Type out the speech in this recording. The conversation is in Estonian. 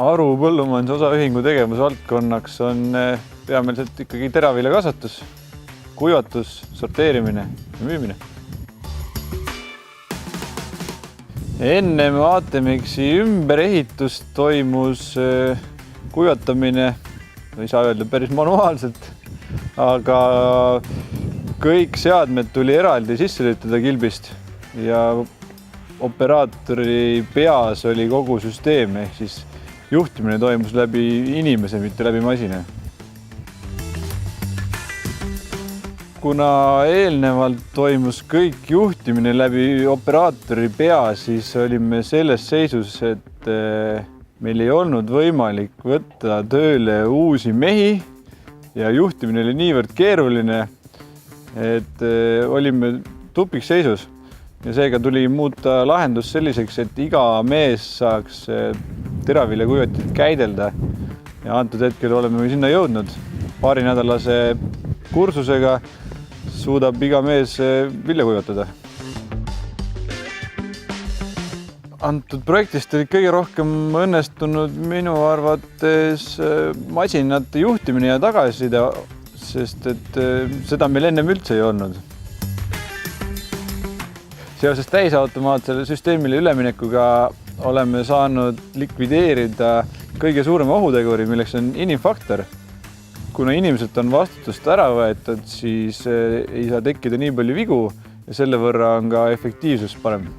Aru põllumajanduse osaühingu tegevusvaldkonnaks on peamiselt ikkagi teraviljakasvatus, kuivatus, sorteerimine ja müümine. Enne ATMX-i ümberehitust toimus kuivatamine, ei saa öelda päris manuaalselt, aga kõik seadmed tuli eraldi sisse lülitada kilbist ja operaatori peas oli kogu süsteem, ehk siis juhtimine toimus läbi inimese, mitte läbi masina. Kuna eelnevalt toimus kõik juhtimine läbi operaatori pea, siis olime selles seisus, et meil ei olnud võimalik võtta tööle uusi mehi ja juhtimine oli niivõrd keeruline, et olime tupikseisus. Ja seega tuli muuta lahendus selliseks, et iga mees saaks teraviljakuivatit käidelda. Ja antud hetkel oleme sinna jõudnud. Paarinädalase kursusega suudab iga mees vilja kuivatada. Antud projektist oli kõige rohkem õnnestunud minu arvates masinate juhtimine ja tagasiside, sest et seda meil ennem üldse ei olnud. Seoses täisautomaatsele süsteemile üleminekuga oleme saanud likvideerida kõige suurema ohuteguri, milleks on inimfaktor. Kuna inimeselt on vastutust ära võetud, siis ei saa tekkida nii palju vigu ja selle võrra on ka efektiivsus parem.